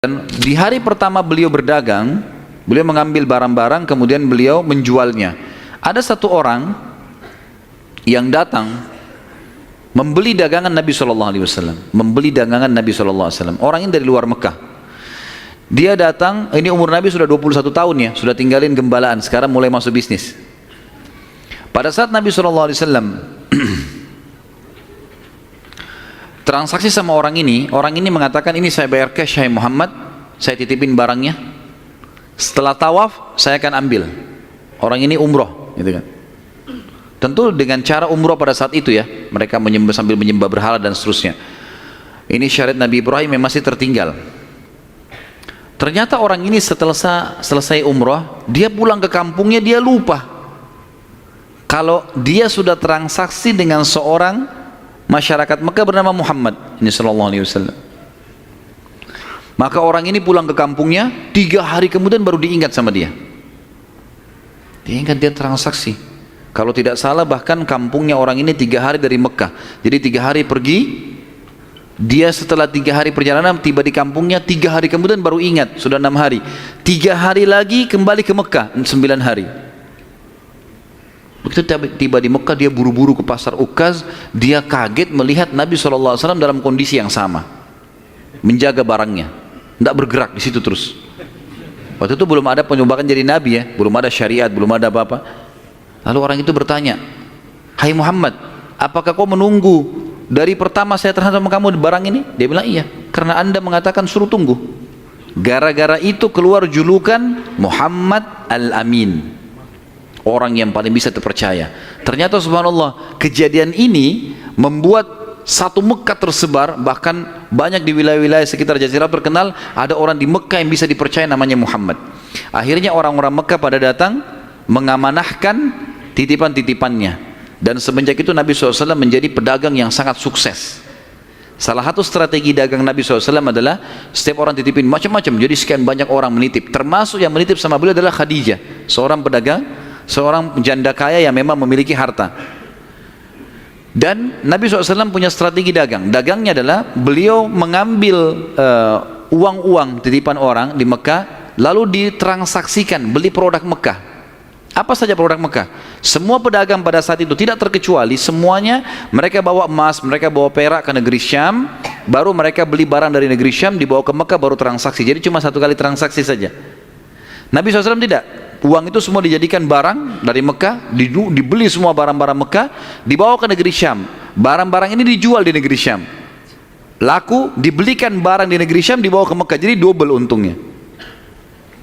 Dan di hari pertama beliau berdagang, beliau mengambil barang-barang kemudian beliau menjualnya. Ada satu orang yang datang membeli dagangan Nabi SAW, membeli dagangan Nabi SAW. Orang ini dari luar Mekah. Dia datang, ini umur Nabi sudah 21 tahun ya, sudah tinggalin gembalaan, sekarang mulai masuk bisnis. Pada saat Nabi SAW transaksi sama orang ini mengatakan, ini saya bayar cash, hai Muhammad, saya titipin barangnya. Setelah tawaf, saya akan ambil. Orang ini umroh, gitu kan. Tentu dengan cara umroh pada saat itu ya, mereka sambil menyembah berhala dan seterusnya. Ini syariat Nabi Ibrahim yang masih tertinggal. Ternyata orang ini setelah selesai umroh, dia pulang ke kampungnya, dia lupa kalau dia sudah transaksi dengan seorang masyarakat Mekah bernama Muhammad ini sallallahu alaihi wasallam. Maka orang ini pulang ke kampungnya, 3 hari kemudian baru diingat sama dia. Diingat dia transaksi. Kalau tidak salah bahkan kampungnya orang ini 3 hari dari Mekah. Jadi 3 hari pergi, dia setelah 3 hari perjalanan tiba di kampungnya, 3 hari kemudian baru ingat, sudah 6 hari. 3 hari lagi kembali ke Mekah, 9 hari. Begitu tiba di Mekah, dia buru-buru ke pasar Ukaz. Dia kaget melihat Nabi SAW dalam kondisi yang sama, menjaga barangnya, tidak bergerak di situ terus. Waktu itu belum ada penyembahan jadi Nabi ya, belum ada syariat, belum ada apa-apa. Lalu orang itu bertanya, hai Muhammad, apakah kau menunggu dari pertama saya terhadap kamu barang ini? Dia bilang iya, karena anda mengatakan suruh tunggu. Gara-gara itu keluar julukan Muhammad Al-Amin, orang yang paling bisa terpercaya. Ternyata subhanallah, kejadian ini membuat satu Mekah tersebar, bahkan banyak di wilayah-wilayah sekitar Jazirah terkenal ada orang di Mekah yang bisa dipercaya namanya Muhammad. Akhirnya orang-orang Mekah pada datang mengamanahkan titipan-titipannya, dan semenjak itu Nabi SAW menjadi pedagang yang sangat sukses. Salah satu strategi dagang Nabi SAW adalah setiap orang titipin macam-macam, jadi sekian banyak orang menitip, termasuk yang menitip sama beliau adalah Khadijah, seorang pedagang, seorang janda kaya yang memang memiliki harta. Dan Nabi SAW punya strategi dagang. Dagangnya adalah beliau mengambil uang-uang titipan orang di Mekah, lalu ditransaksikan, beli produk Mekah. Apa saja produk Mekah? Semua pedagang pada saat itu tidak terkecuali, semuanya mereka bawa emas, mereka bawa perak ke negeri Syam, baru mereka beli barang dari negeri Syam, dibawa ke Mekah, baru transaksi. Jadi cuma 1 kali transaksi saja. Nabi SAW tidak. Uang itu semua dijadikan barang dari Mekah, dibeli semua barang-barang Mekah, dibawa ke negeri Syam. Barang-barang ini dijual di negeri Syam. Laku, dibelikan barang di negeri Syam, dibawa ke Mekah. Jadi double untungnya.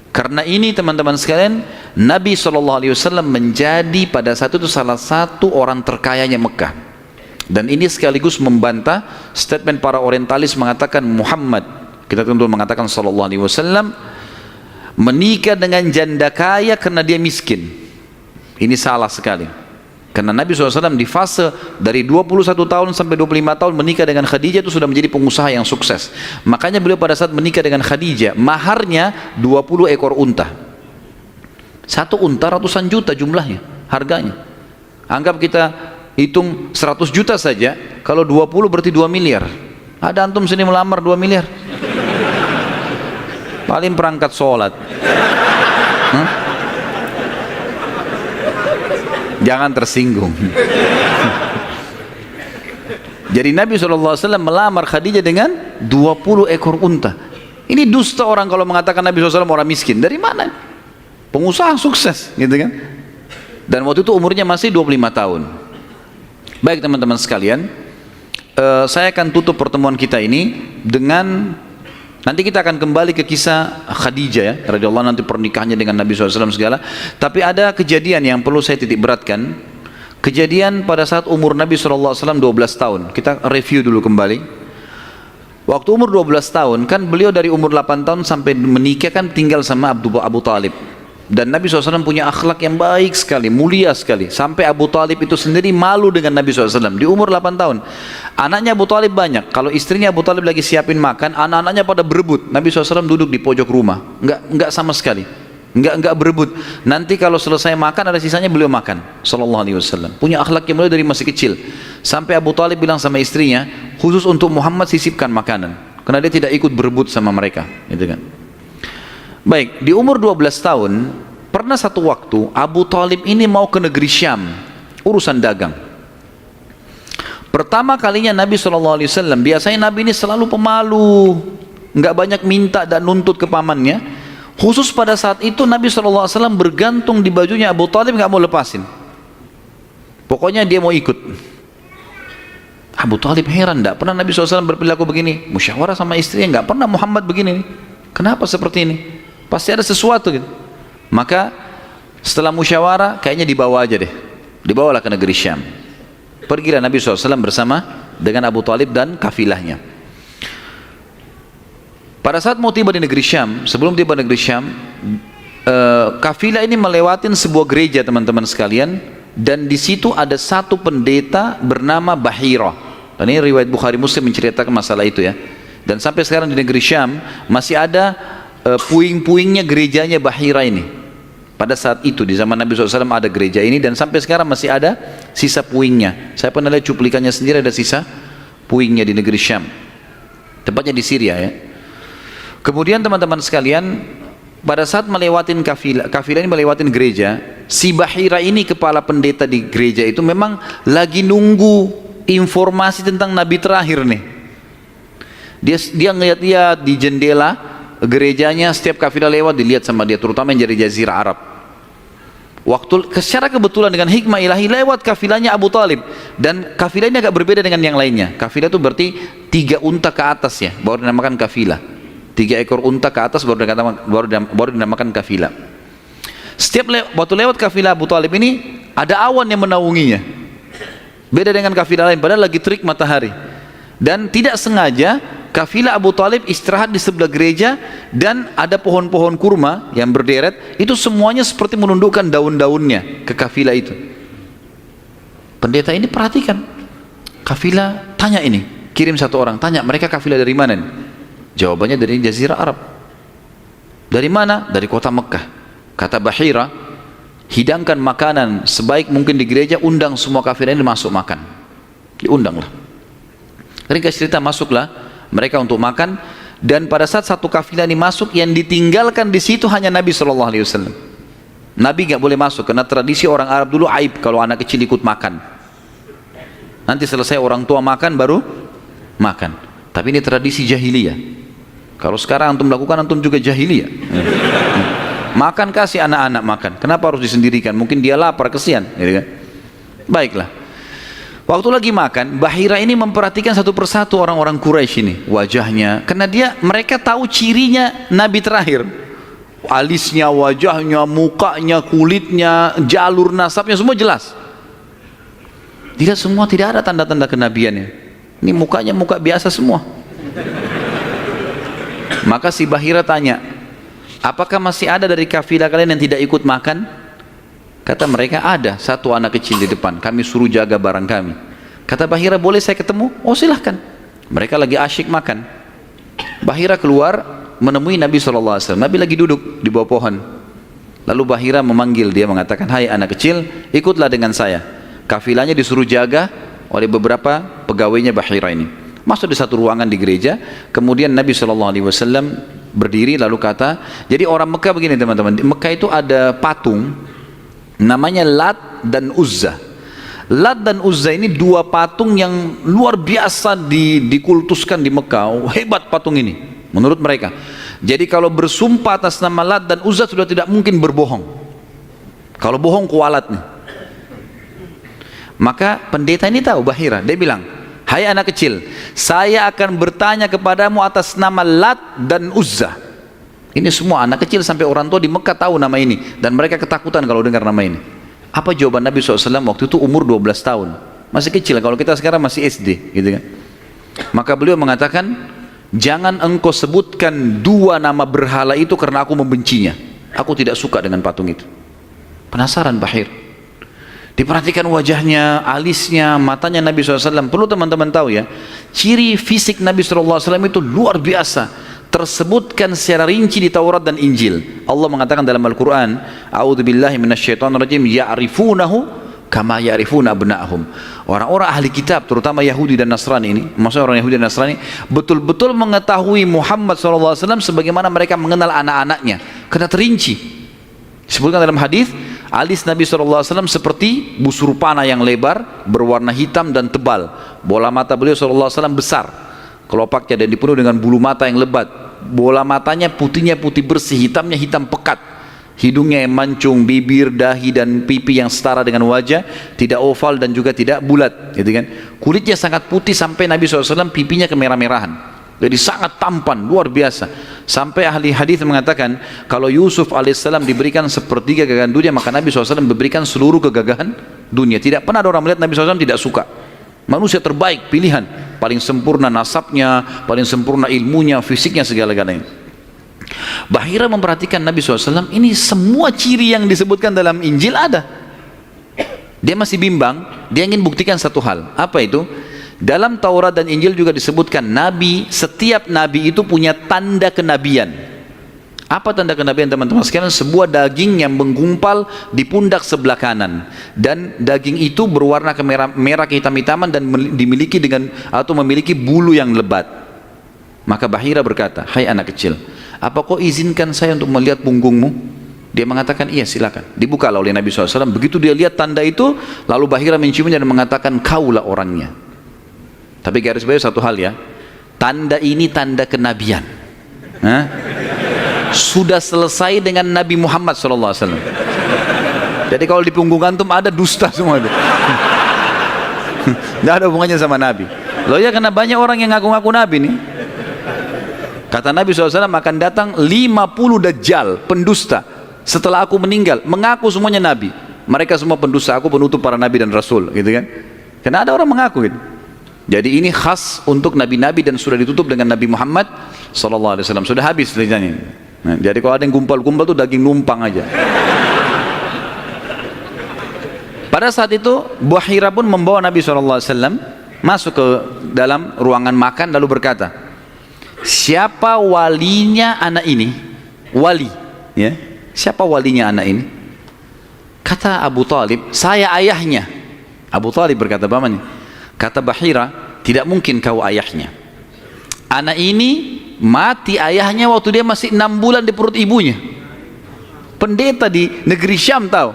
Karena ini teman-teman sekalian, Nabi SAW menjadi pada saat itu salah satu orang terkayanya Mekah. Dan ini sekaligus membantah statement para orientalis mengatakan Muhammad, kita tentu mengatakan SAW, menikah dengan janda kaya karena dia miskin. Ini salah sekali. Karena Nabi SAW di fase dari 21 tahun sampai 25 tahun menikah dengan Khadijah itu sudah menjadi pengusaha yang sukses. Makanya beliau pada saat menikah dengan Khadijah, maharnya 20 ekor unta. 1 unta ratusan juta jumlahnya, harganya. Anggap kita hitung 100 juta saja, kalau 20 berarti 2 miliar. Ada antum sini melamar 2 miliar? Paling perangkat sholat. Jangan tersinggung. Jadi Nabi SAW melamar Khadijah dengan 20 ekor unta. Ini dusta orang kalau mengatakan Nabi SAW orang miskin. Dari mana? Pengusaha sukses, gitu kan? Dan waktu itu umurnya masih 25 tahun. Baik teman-teman sekalian, saya akan tutup pertemuan kita ini dengan, nanti kita akan kembali ke kisah Khadijah ya, radhiyallahu anha, nanti pernikahannya dengan Nabi SAW segala. Tapi ada kejadian yang perlu saya titik beratkan. Kejadian pada saat umur Nabi SAW 12 tahun. Kita review dulu kembali. Waktu umur 12 tahun, kan beliau dari umur 8 tahun sampai menikah kan tinggal sama Abu Talib. Dan Nabi SAW punya akhlak yang baik sekali, mulia sekali. Sampai Abu Talib itu sendiri malu dengan Nabi SAW. Di umur 8 tahun. Anaknya Abu Talib banyak. Kalau istrinya Abu Talib lagi siapin makan, anak-anaknya pada berebut. Nabi SAW duduk di pojok rumah. Enggak sama sekali. Enggak berebut. Nanti kalau selesai makan ada sisanya beliau makan. Sallallahu alaihi wasallam. Punya akhlak yang mulia dari masih kecil. Sampai Abu Talib bilang sama istrinya, khusus untuk Muhammad sisipkan makanan. karena dia tidak ikut berebut sama mereka, gitu kan. Baik, di umur 12 tahun, pernah satu waktu Abu Talib ini mau ke negeri Syam, urusan dagang. Pertama kalinya Nabi SAW, biasanya Nabi ini selalu pemalu, nggak banyak minta dan nuntut ke pamannya. Khusus pada saat itu Nabi SAW bergantung di bajunya Abu Talib, nggak mau lepasin. Pokoknya dia mau ikut. Abu Talib heran, tidak pernah Nabi SAW berperilaku begini. Musyawarah sama istrinya, nggak pernah Muhammad begini. Kenapa seperti ini? Pasti ada sesuatu gitu. Maka setelah musyawarah, kayaknya dibawa aja deh. Dibawalah ke negeri Syam. Pergilah Nabi SAW bersama dengan Abu Talib dan kafilahnya. Pada saat mau tiba di negeri Syam, sebelum tiba di negeri Syam, kafilah ini melewatin sebuah gereja, teman-teman sekalian, dan di situ ada satu pendeta bernama Bahira. Dan ini riwayat Bukhari Muslim menceritakan masalah itu ya. Dan sampai sekarang di negeri Syam masih ada puing-puingnya gerejanya Bahira ini. Pada saat itu di zaman Nabi SAW ada gereja ini, dan sampai sekarang masih ada sisa puingnya. Saya pernah lihat cuplikannya sendiri, ada sisa puingnya di negeri Syam, tepatnya di Syria ya. Kemudian teman-teman sekalian, pada saat melewatin kafilah ini melewatin gereja, si Bahira ini, kepala pendeta di gereja itu, memang lagi nunggu informasi tentang Nabi terakhir nih. Dia ngeliat-lihat di jendela gerejanya, setiap kafilah lewat dilihat sama dia, terutama yang dari Jazirah Arab. Secara kebetulan dengan hikmah ilahi lewat kafilahnya Abu Talib, dan kafilah ini agak berbeda dengan yang lainnya. Kafilah itu berarti 3 unta ke atas ya, baru dinamakan kafilah. 3 ekor unta ke atas baru dinamakan kafilah. Waktu lewat kafilah Abu Talib ini, ada awan yang menaunginya. Beda dengan kafilah lain, padahal lagi terik matahari. Dan tidak sengaja kafilah Abu Talib istirahat di sebelah gereja, dan ada pohon-pohon kurma yang berderet, itu semuanya seperti menundukkan daun-daunnya ke kafilah itu. Pendeta ini perhatikan, kafilah tanya ini, kirim satu orang, tanya mereka kafilah dari mana nih? Jawabannya dari Jazirah Arab. Dari mana? Dari kota Mekah. Kata Bahira, hidangkan makanan sebaik mungkin di gereja, undang semua kafilah ini masuk makan. Diundanglah. Ringkas cerita, masuklah mereka untuk makan, dan pada saat satu kafilah ini masuk, yang ditinggalkan di situ hanya Nabi SAW. Nabi nggak boleh masuk, karena tradisi orang Arab dulu aib kalau anak kecil ikut makan. Nanti selesai orang tua makan baru makan. Tapi ini tradisi jahiliyah. Kalau sekarang antum lakukan, antum juga jahiliyah. Makan, kasih anak-anak makan. Kenapa harus disendirikan? Mungkin dia lapar, kesian, gitu kan? Baiklah. Waktu lagi makan, Bahira ini memperhatikan satu persatu orang-orang Quraisy ini, wajahnya, karena mereka tahu cirinya Nabi terakhir. Alisnya, wajahnya, mukanya, kulitnya, jalur nasabnya, semua jelas. Tidak semua, tidak ada tanda-tanda kenabiannya. Ini mukanya muka biasa semua. Maka si Bahira tanya, apakah masih ada dari kafilah kalian yang tidak ikut makan? Kata mereka, ada satu anak kecil di depan, kami suruh jaga barang kami. Kata Bahira, boleh saya ketemu? Oh silahkan. Mereka lagi asyik makan. Bahira keluar menemui Nabi SAW. Nabi lagi duduk di bawah pohon. Lalu Bahira memanggil dia, mengatakan, hai anak kecil, ikutlah dengan saya. Kafilahnya disuruh jaga oleh beberapa pegawainya Bahira ini. Masuk di satu ruangan di gereja. Kemudian Nabi SAW berdiri lalu kata, jadi orang Mekah begini teman-teman, di Mekah itu ada patung namanya Lat dan Uzza. Lat dan Uzza ini 2 patung yang luar biasa dikultuskan di Mekah. Hebat patung ini menurut mereka. Jadi kalau bersumpah atas nama Lat dan Uzza sudah tidak mungkin berbohong. Kalau bohong kualat nih. Maka pendeta ini tahu Bahira, dia bilang, hai anak kecil, saya akan bertanya kepadamu atas nama Lat dan Uzza. Ini semua anak kecil sampai orang tua di Mekah tahu nama ini, dan mereka ketakutan kalau dengar nama ini. Apa jawaban Nabi SAW waktu itu? Umur 12 tahun, masih kecil. Kalau kita sekarang masih SD gitu kan. Maka beliau mengatakan, jangan engkau sebutkan 2 nama berhala itu, karena aku membencinya. Aku tidak suka dengan patung itu. Penasaran Bahir, diperhatikan wajahnya, alisnya, matanya Nabi SAW. Perlu teman-teman tahu ya, ciri fisik Nabi SAW itu luar biasa, tersebutkan secara rinci di Taurat dan Injil. Allah mengatakan dalam Al-Quran, a'udzubillahi minasyaitonirrajim, ya'rifunahu kama ya'rifuna abna'ahum. Orang-orang ahli kitab, terutama Yahudi dan Nasrani ini, maksudnya orang Yahudi dan Nasrani, betul-betul mengetahui Muhammad SAW sebagaimana mereka mengenal anak-anaknya, karena terinci. Disebutkan dalam hadis, alis Nabi SAW seperti busur panah yang lebar, berwarna hitam dan tebal. Bola mata beliau SAW besar, kelopaknya, dan dipenuhi dengan bulu mata yang lebat. Bola matanya putihnya putih bersih, hitamnya hitam pekat. Hidungnya yang mancung, bibir, dahi dan pipi yang setara dengan wajah, tidak oval dan juga tidak bulat, gitu kan. Kulitnya sangat putih sampai Nabi SAW pipinya kemerah-merahan. Jadi sangat tampan, luar biasa. Sampai ahli hadis mengatakan kalau Yusuf alaihissalam diberikan sepertiga gagahan dunia, maka Nabi SAW memberikan seluruh kegagahan dunia. Tidak pernah ada orang melihat Nabi SAW tidak suka. Manusia terbaik, pilihan, paling sempurna nasabnya, paling sempurna ilmunya, fisiknya, segala-galanya. Bahira memperhatikan Nabi SAW, ini semua ciri yang disebutkan dalam Injil ada. Dia masih bimbang, dia ingin buktikan satu hal. Apa itu? Dalam Taurat dan Injil juga disebutkan Nabi, setiap Nabi itu punya tanda kenabian. Apa tanda kenabian teman-teman sekalian? Sebuah daging yang menggumpal di pundak sebelah kanan, dan daging itu berwarna merah kehitam-hitaman dan dimiliki dengan atau memiliki bulu yang lebat. Maka Bahira berkata, hai anak kecil, apa kau izinkan saya untuk melihat punggungmu? Dia mengatakan, iya silakan. Dibukalah oleh Nabi SAW. Begitu dia lihat tanda itu, lalu Bahira menciumnya dan mengatakan, kaulah orangnya. Tapi garis bawah satu hal ya, tanda ini tanda kenabian. Hah? Sudah selesai dengan Nabi Muhammad SAW. Jadi kalau di punggung antum ada dusta semua itu. Tidak ada hubungannya sama Nabi. Loh ya, karena banyak orang yang ngaku-ngaku Nabi nih. Kata Nabi SAW, akan datang 50 dajjal, pendusta, setelah aku meninggal, mengaku semuanya Nabi. Mereka semua pendusta, aku penutup para Nabi dan Rasul, gitu kan. Karena ada orang mengaku gitu. Jadi ini khas untuk Nabi-Nabi dan sudah ditutup dengan Nabi Muhammad SAW. Sudah habis ceritanya. Nah, jadi kalau ada yang gumpal-gumpal itu daging numpang aja. Pada saat itu Bahira pun membawa Nabi SAW masuk ke dalam ruangan makan, lalu berkata, siapa walinya anak ini? Wali, ya. Siapa walinya anak ini? Kata Abu Talib, saya ayahnya. Abu Talib berkata, pamannya. Kata Bahira, tidak mungkin kau ayahnya. Anak ini mati ayahnya waktu dia masih 6 bulan di perut ibunya. Pendeta di negeri Syam tahu.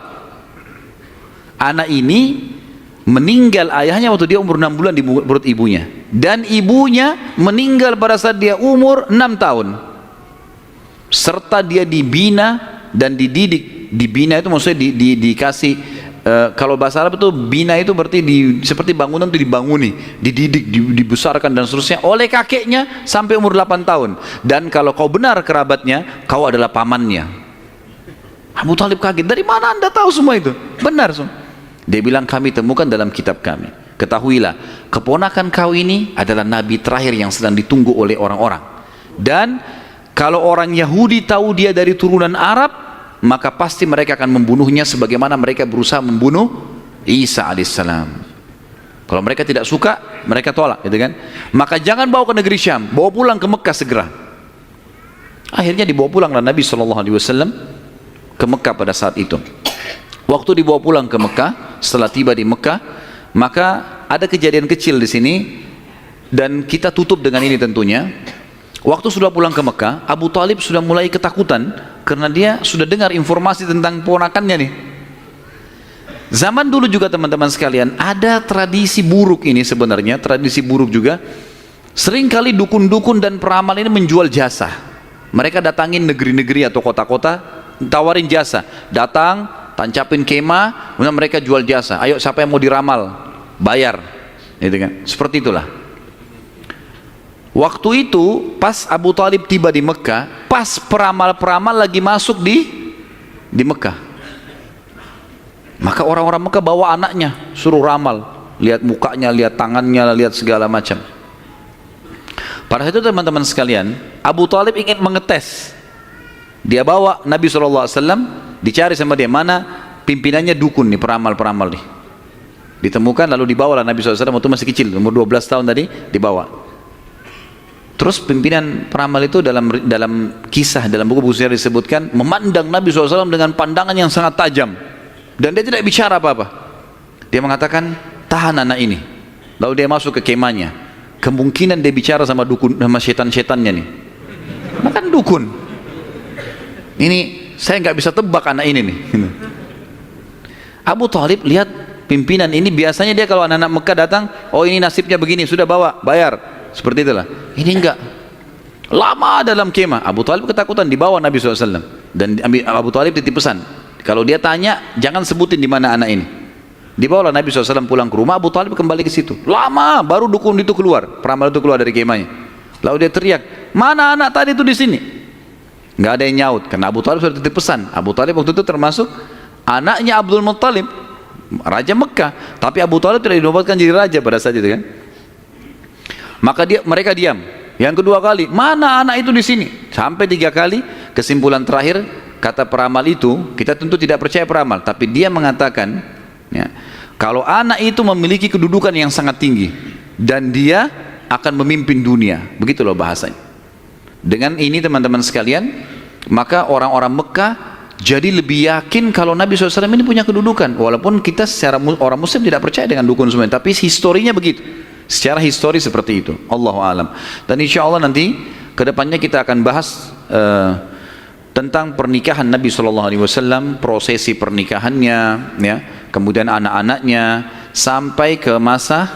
Anak ini meninggal ayahnya waktu dia umur 6 bulan di perut ibunya, dan ibunya meninggal pada saat dia umur 6 tahun, serta dia dibina dan dididik. Dibina itu maksudnya dikasih kalau bahasa Arab itu bina itu berarti seperti bangunan itu dibanguni, dididik, dibesarkan dan seterusnya oleh kakeknya sampai umur 8 tahun. Dan kalau kau benar kerabatnya, kau adalah pamannya. Abu Talib kaget, dari mana anda tahu semua itu? Benar semua. Dia bilang, kami temukan dalam kitab kami. Ketahuilah, keponakan kau ini adalah nabi terakhir yang sedang ditunggu oleh orang-orang. Dan kalau orang Yahudi tahu dia dari turunan Arab, maka pasti mereka akan membunuhnya sebagaimana mereka berusaha membunuh Isa alaihissalam. Kalau mereka tidak suka, mereka tolak, gitu kan? Maka jangan bawa ke negeri Syam, bawa pulang ke Mekah segera. Akhirnya dibawa pulanglah Nabi SAW ke Mekah pada saat itu. Waktu dibawa pulang ke Mekah, setelah tiba di Mekah, maka ada kejadian kecil di sini dan kita tutup dengan ini tentunya. Waktu sudah pulang ke Mekah, Abu Talib sudah mulai ketakutan karena dia sudah dengar informasi tentang ponakannya nih. Zaman dulu juga teman-teman sekalian, ada tradisi buruk ini sebenarnya, tradisi buruk juga. Seringkali dukun-dukun dan peramal ini menjual jasa. Mereka datangin negeri-negeri atau kota-kota, tawarin jasa. Datang, tancapin kemah, kemudian mereka jual jasa. Ayo siapa yang mau diramal, bayar, gitu kan? Seperti itulah. Waktu itu pas Abu Talib tiba di Mekah, pas peramal-peramal lagi masuk di Mekah, maka orang-orang Mekah bawa anaknya suruh ramal, lihat mukanya, lihat tangannya, lihat segala macam. Pada saat itu teman-teman sekalian, Abu Talib ingin mengetes. Dia bawa Nabi SAW, dicari sama dia, mana pimpinannya dukun nih, peramal-peramal nih. Ditemukan lalu dibawalah Nabi SAW, waktu masih kecil, umur 12 tahun tadi, dibawa. Terus pimpinan peramal itu dalam kisah, dalam buku sejarah disebutkan, memandang Nabi SAW dengan pandangan yang sangat tajam. Dan dia tidak bicara apa-apa. Dia mengatakan, tahan anak ini. Lalu dia masuk ke kemahnya. Kemungkinan dia bicara sama dukun, sama setan-setannya nih. Makan dukun. Ini saya nggak bisa tebak anak ini nih. Abu Thalib lihat pimpinan ini, biasanya dia kalau anak-anak Mekah datang, oh ini nasibnya begini, sudah bawa, bayar. Seperti itulah. Ini enggak. Lama dalam kemah. Abu Thalib ketakutan, dibawa Nabi SAW. Dan Abu Thalib titip pesan, kalau dia tanya, jangan sebutin di mana anak ini. Dibawalah Nabi SAW pulang ke rumah, Abu Thalib kembali ke situ. Lama, baru dukun itu keluar, peramal itu keluar dari kemahnya. Lalu dia teriak, mana anak tadi itu di sini? Nggak ada yang nyaut, karena Abu Thalib sudah titip pesan. Abu Thalib waktu itu termasuk anaknya Abdul Muttalib, Raja Mekah. Tapi Abu Thalib tidak dinobatkan jadi raja pada saat itu kan. Maka mereka diam. Yang kedua kali, mana anak itu di sini? Sampai 3 kali, kesimpulan terakhir, kata peramal itu, kita tentu tidak percaya peramal, tapi dia mengatakan, ya, kalau anak itu memiliki kedudukan yang sangat tinggi, dan dia akan memimpin dunia. Begitu loh bahasanya. Dengan ini teman-teman sekalian, maka orang-orang Mekah jadi lebih yakin kalau Nabi SAW ini punya kedudukan. Walaupun kita secara orang Muslim tidak percaya dengan dukun semua, tapi historinya begitu. Secara histori seperti itu. Allahu a'lam. Dan insya Allah nanti kedepannya kita akan bahas tentang pernikahan Nabi SAW, prosesi pernikahannya, ya, kemudian anak-anaknya, sampai ke masa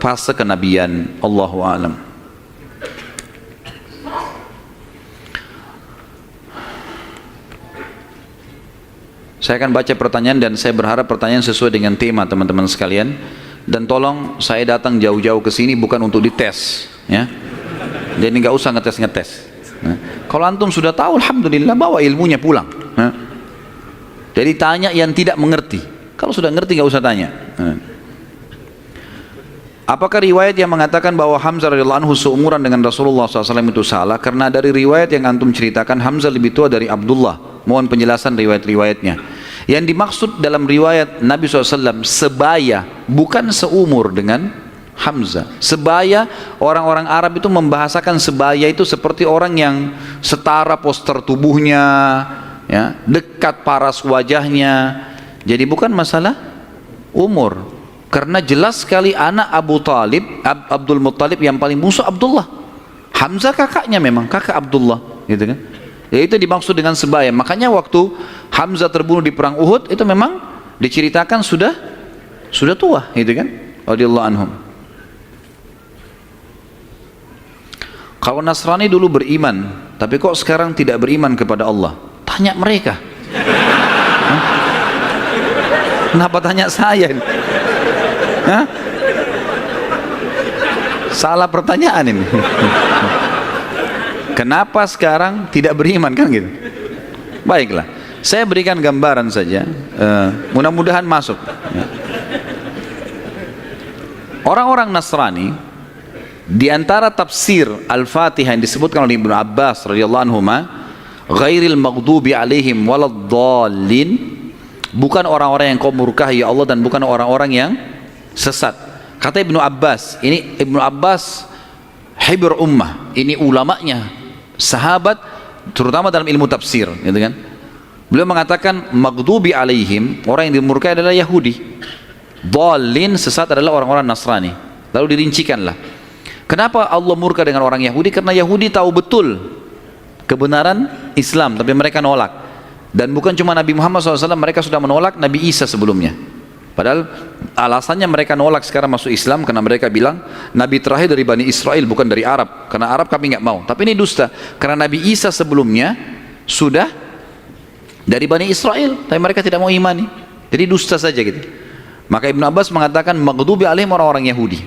fase kenabian. Allahu a'lam. Saya akan baca pertanyaan dan saya berharap pertanyaan sesuai dengan tema teman-teman sekalian. Dan tolong saya datang jauh-jauh ke sini bukan untuk dites, ya. Jadi nggak usah ngetes-ngetes. Nah, kalau antum sudah tahu, alhamdulillah, bawa ilmunya pulang. Nah. Jadi tanya yang tidak mengerti. Kalau sudah ngerti nggak usah tanya. Nah. Apakah riwayat yang mengatakan bahwa Hamzah radhiyallahu anhu seumuran dengan Rasulullah SAW itu salah? Karena dari riwayat yang antum ceritakan, Hamzah lebih tua dari Abdullah. Mohon penjelasan riwayat-riwayatnya. Yang dimaksud dalam riwayat Nabi SAW sebaya, bukan seumur dengan Hamzah. Sebaya, orang-orang Arab itu membahasakan sebaya itu seperti orang yang setara postur tubuhnya, ya, dekat paras wajahnya. Jadi bukan masalah umur. Karena jelas sekali anak Abu Talib, Abdul Muttalib yang paling musuh Abdullah. Hamzah kakaknya memang, kakak Abdullah, gitu kan. Ya, itu dimaksud dengan sebaya. Makanya waktu Hamzah terbunuh di perang Uhud itu memang diceritakan sudah tua, gitu kan, radhiyallahu anhum. Kalau Nasrani dulu beriman, tapi kok sekarang tidak beriman kepada Allah? Tanya mereka. Hah? Kenapa tanya saya? Hah? Salah pertanyaan ini. Kenapa sekarang tidak beriman, kan gitu? Baiklah, saya berikan gambaran saja, mudah-mudahan masuk. Orang-orang Nasrani, di antara tafsir Al-Fatihah yang disebutkan oleh Ibnu Abbas radhiyallahu anhu, ghairil maghdubi alaihim waladdallin, bukan orang-orang yang kau murkahi ya Allah, dan bukan orang-orang yang sesat. Kata Ibnu Abbas, ini Ibnu Abbas hibr ummah, ini ulamanya sahabat, terutama dalam ilmu tafsir, gitu kan. Beliau mengatakan maghdubi alaihim, orang yang dimurkai adalah Yahudi, dhalin, sesat adalah orang-orang Nasrani. Lalu dirincikanlah, kenapa Allah murka dengan orang Yahudi? Karena Yahudi tahu betul kebenaran Islam, tapi mereka nolak. Dan bukan cuma Nabi Muhammad SAW, mereka sudah menolak Nabi Isa sebelumnya. Padahal alasannya mereka nolak sekarang masuk Islam karena mereka bilang Nabi terakhir dari Bani Israel, bukan dari Arab. Karena Arab kami nggak mau. Tapi ini dusta, karena Nabi Isa sebelumnya sudah dari Bani Israel, tapi mereka tidak mau imani. Jadi dusta saja gitu. Maka Ibn Abbas mengatakan maghdubi alaihim, orang-orang Yahudi.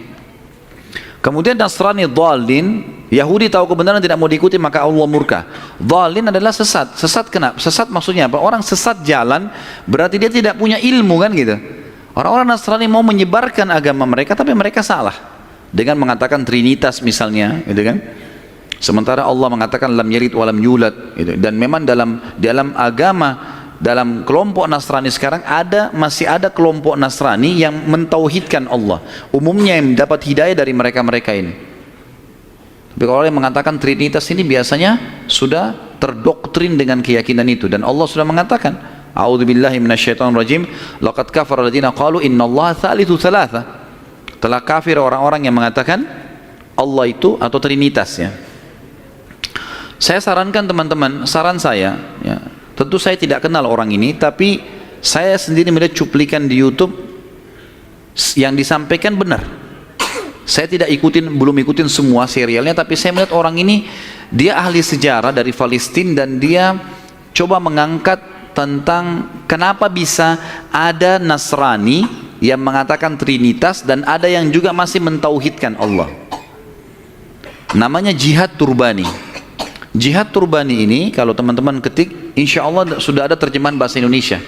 Kemudian Nasrani dhalin, Yahudi tahu kebenaran tidak mau diikuti, maka Allah murka. Dhalin adalah sesat. Sesat kenapa? Sesat maksudnya apa? Orang sesat jalan berarti dia tidak punya ilmu, kan gitu. Orang-orang Nasrani mau menyebarkan agama mereka, tapi mereka salah dengan mengatakan Trinitas misalnya, gitu kan. Sementara Allah mengatakan lam yalid wa lam yulad, gitu. Dan memang dalam agama, dalam kelompok Nasrani sekarang masih ada kelompok Nasrani yang mentauhidkan Allah. Umumnya yang dapat hidayah dari mereka-mereka ini. Tapi kalau yang mengatakan Trinitas ini biasanya sudah terdoktrin dengan keyakinan itu, dan Allah sudah mengatakan A'udzubillahi minasyaitonir rajim. Laqad kafara alladziina qalu innallaha tsalitsu tsalatsa. Telah kafir orang-orang yang mengatakan Allah itu atau Trinitas ya. Saya sarankan teman-teman, saran saya ya, tentu saya tidak kenal orang ini, tapi saya sendiri melihat cuplikan di YouTube yang disampaikan benar. Saya belum ikutin semua serialnya, tapi saya melihat orang ini, dia ahli sejarah dari Palestina dan dia coba mengangkat tentang kenapa bisa ada Nasrani yang mengatakan Trinitas dan ada yang juga masih mentauhidkan Allah. Namanya Jihad Turbani. Jihad Turbani ini kalau teman-teman ketik, insya Allah sudah ada terjemahan bahasa Indonesia.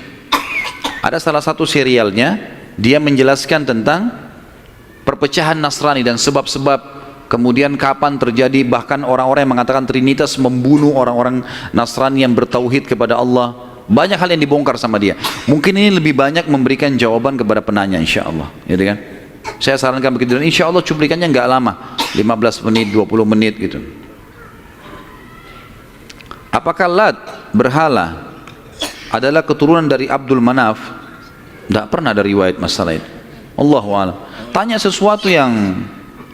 Ada salah satu serialnya, dia menjelaskan tentang perpecahan Nasrani dan sebab-sebab, kemudian kapan terjadi, bahkan orang-orang yang mengatakan Trinitas membunuh orang-orang Nasrani yang bertauhid kepada Allah. Banyak hal yang dibongkar sama dia. Mungkin ini lebih banyak memberikan jawaban kepada penanya, insya Allah, gitu kan? Saya sarankan begitu, dan insya Allah cuplikannya nggak lama, 15 menit, 20 menit gitu. Apakah Lat, berhala, adalah keturunan dari Abdul Manaf? Tidak pernah ada riwayat masalah itu. Allahu a'lam. Tanya sesuatu yang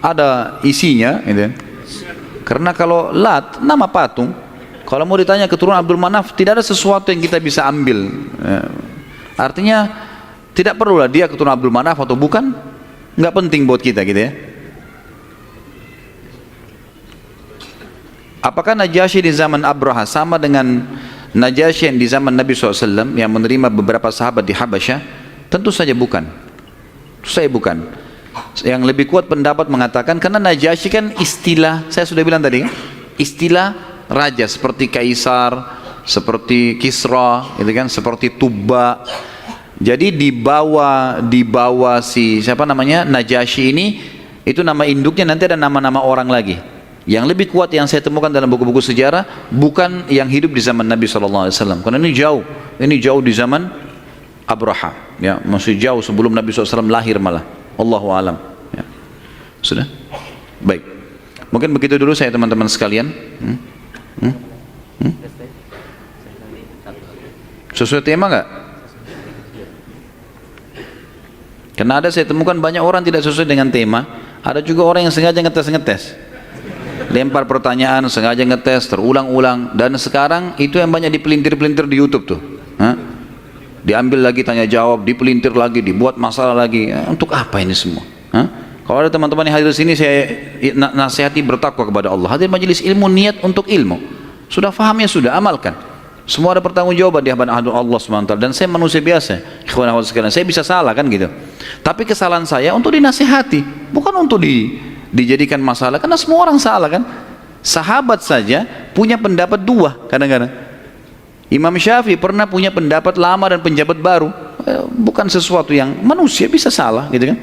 ada isinya, gitu. Karena kalau Lat, nama patung, kalau mau ditanya keturunan Abdul Manaf, tidak ada sesuatu yang kita bisa ambil. Artinya tidak perlulah dia keturunan Abdul Manaf atau bukan, nggak penting buat kita, gitu ya. Apakah Najasyi di zaman Abraha sama dengan Najasyi yang di zaman Nabi SAW yang menerima beberapa sahabat di Habasyah? Tentu saja bukan. Saya bukan. Yang lebih kuat pendapat mengatakan karena Najasyi kan istilah, saya sudah bilang tadi, istilah raja seperti Kaisar, seperti Kisra, gitu kan, seperti Tubba. Jadi dibawa si siapa namanya Najasyi ini, itu nama induknya, nanti ada nama-nama orang lagi. Yang lebih kuat yang saya temukan dalam buku-buku sejarah bukan yang hidup di zaman Nabi SAW, karena ini jauh di zaman Abraha, ya, masih jauh sebelum Nabi SAW lahir malah. Allahu a'lam. Ya. Sudah? Baik. Mungkin begitu dulu saya teman-teman sekalian. Sesuai tema nggak? Karena ada saya temukan banyak orang tidak sesuai dengan tema. Ada juga orang yang sengaja ngetes. Lempar pertanyaan, sengaja ngetes, terulang-ulang. Dan sekarang itu yang banyak dipelintir-pelintir di YouTube tuh. Diambil lagi tanya jawab, dipelintir lagi, dibuat masalah lagi. Untuk apa ini semua? Kalau ada teman-teman yang hadir sini, saya nasihati bertakwa kepada Allah. Hadir majelis ilmu, niat untuk ilmu. Sudah fahamnya, sudah amalkan. Semua ada pertanggungjawaban di hadapan Allah SWT. Dan saya manusia biasa, ikhwan akhwat sekalian, saya bisa salah kan gitu. Tapi kesalahan saya untuk dinasihati, bukan untuk dijadikan masalah, karena semua orang salah kan. Sahabat saja punya pendapat dua kadang-kadang. Imam Syafi'i pernah punya pendapat lama dan pendapat baru. Bukan sesuatu yang manusia bisa salah gitu kan.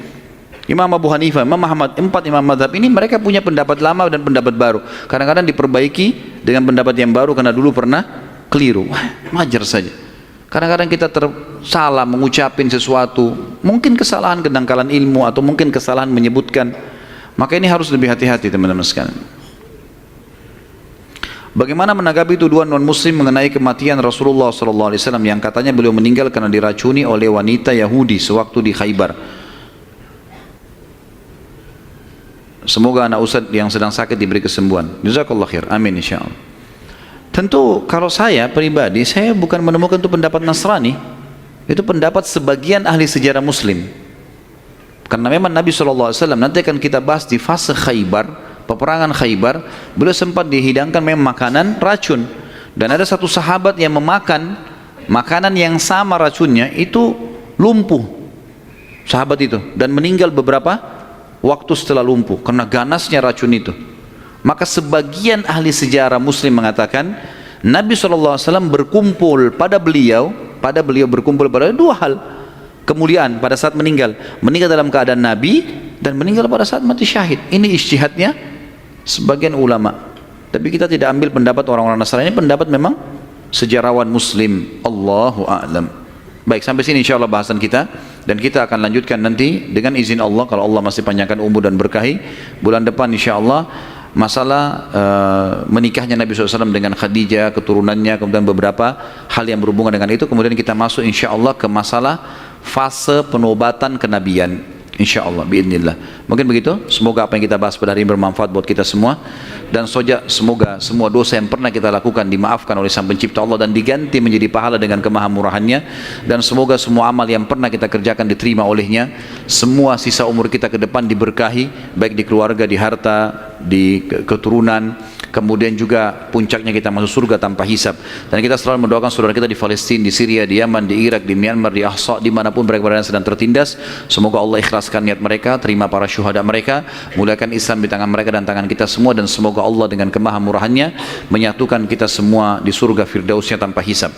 Imam Abu Hanifah, Imam Ahmad, 4 imam madhab ini mereka punya pendapat lama dan pendapat baru. Kadang-kadang diperbaiki dengan pendapat yang baru karena dulu pernah keliru. Wajar saja. Kadang-kadang kita salah mengucapin sesuatu, mungkin kesalahan kedangkalan ilmu atau mungkin kesalahan menyebutkan. Maka ini harus lebih hati-hati teman-teman sekalian. Bagaimana menanggapi tuduhan non-muslim mengenai kematian Rasulullah SAW yang katanya beliau meninggal karena diracuni oleh wanita Yahudi sewaktu di Khaybar? Semoga anak Ustadz yang sedang sakit diberi kesembuhan. Jazakallah khair. Amin insyaallah. Tentu kalau saya pribadi, saya bukan menemukan itu pendapat Nasrani. Itu pendapat sebagian ahli sejarah muslim. Karena memang Nabi SAW, nanti akan kita bahas di fase Khaybar, peperangan Khaybar, beliau sempat dihidangkan memang makanan racun. Dan ada satu sahabat yang memakan makanan yang sama racunnya, itu lumpuh sahabat itu, dan meninggal beberapa waktu setelah lumpuh karena ganasnya racun itu. Maka sebagian ahli sejarah muslim mengatakan Nabi SAW berkumpul pada beliau berkumpul pada dua hal kemuliaan pada saat meninggal dalam keadaan Nabi dan meninggal pada saat mati syahid. Ini ijtihadnya sebagian ulama, tapi kita tidak ambil pendapat orang-orang Nasrani, ini pendapat memang sejarawan muslim. Allahu a'lam. Baik, sampai sini insyaallah bahasan kita, dan kita akan lanjutkan nanti dengan izin Allah kalau Allah masih panjangkan umur dan berkahi. Bulan depan insyaallah masalah menikahnya Nabi SAW dengan Khadijah, keturunannya, kemudian beberapa hal yang berhubungan dengan itu. Kemudian kita masuk insya Allah ke masalah fase penobatan kenabian, insya Allah, biidznillah. Mungkin begitu. Semoga apa yang kita bahas pada hari ini bermanfaat buat kita semua, dan semoga semua dosa yang pernah kita lakukan dimaafkan oleh Sang Pencipta Allah dan diganti menjadi pahala dengan kemahamurahannya, dan semoga semua amal yang pernah kita kerjakan diterima olehnya. Semua sisa umur kita ke depan diberkahi, baik di keluarga, di harta, di keturunan, kemudian juga puncaknya kita masuk surga tanpa hisab. Dan kita selalu mendoakan saudara kita di Palestina, di Syria, di Yaman, di Irak, di Myanmar, di Ahsa, dimanapun mereka berada sedang tertindas. Semoga Allah ikhlaskan niat mereka, terima para syuhada mereka, muliakan Islam di tangan mereka dan tangan kita semua, dan semoga Allah dengan kemahamurahannya menyatukan kita semua di surga firdausnya tanpa hisab.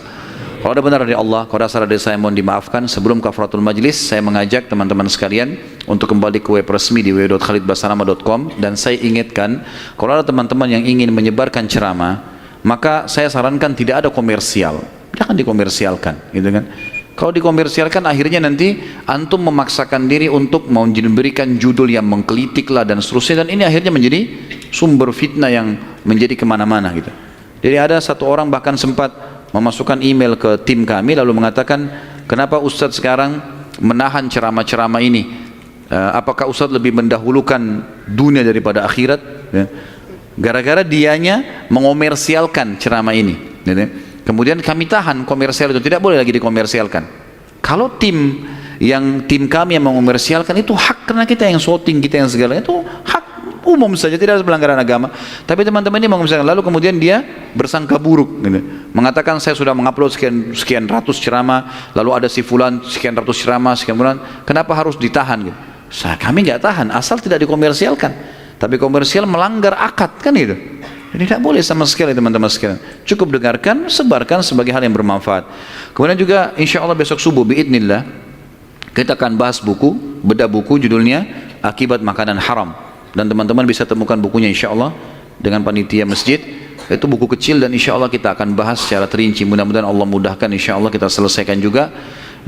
Kalau ada benar dari Allah, kalau ada salah dari saya mohon dimaafkan. Sebelum kafaratul majlis, saya mengajak teman-teman sekalian untuk kembali ke web resmi di www.khalidbasalamah.com, dan saya ingatkan, kalau ada teman-teman yang ingin menyebarkan ceramah, maka saya sarankan tidak ada komersial, jangan dikomersialkan, gitu kan. Kalau dikomersialkan akhirnya nanti antum memaksakan diri untuk memberikan judul yang mengkritik lah dan seterusnya, dan ini akhirnya menjadi sumber fitnah yang menjadi kemana-mana gitu. Jadi ada satu orang bahkan sempat memasukkan email ke tim kami lalu mengatakan, kenapa Ustadz sekarang menahan ceramah-ceramah ini? Apakah Ustadz lebih mendahulukan dunia daripada akhirat? Ya. Gara-gara dianya mengomersialkan ceramah ini. Ya. Kemudian kami tahan komersial itu, tidak boleh lagi dikomersialkan. Kalau tim kami yang mengomersialkan itu hak, karena kita yang shooting, kita yang segala, itu hak umum saja, tidak ada pelanggaran agama. Tapi teman-teman ini mengomersialkan, lalu kemudian dia bersangka buruk, gitu. Mengatakan saya sudah mengupload sekian ratus ceramah, lalu ada si fulan sekian ratus ceramah, sekian bulan, kenapa harus ditahan? Gitu. Kami nggak tahan, asal tidak dikomersialkan. Tapi komersial melanggar akad, kan itu. Jadi tidak boleh sama sekali teman-teman sekalian. Cukup dengarkan, sebarkan sebagai hal yang bermanfaat. Kemudian juga insya Allah besok subuh biidznillah kita akan bahas buku, bedah buku judulnya Akibat Makanan Haram. Dan teman-teman bisa temukan bukunya insya Allah dengan panitia masjid. Itu buku kecil dan insya Allah kita akan bahas secara terinci. Mudah-mudahan Allah mudahkan, insya Allah kita selesaikan juga.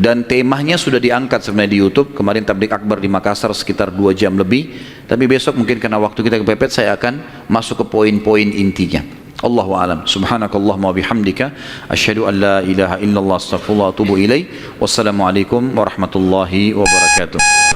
Dan temanya sudah diangkat sebenarnya di YouTube. Kemarin tablik akbar di Makassar sekitar 2 jam lebih. Tapi besok mungkin karena waktu kita kepepet, saya akan masuk ke poin-poin intinya. Allahu a'lam. Subhanakallahumma wa bihamdika asyhadu an la ilaha illallah astaghfirullah wa atubu ilaih. Wassalamualaikum warahmatullahi wabarakatuh.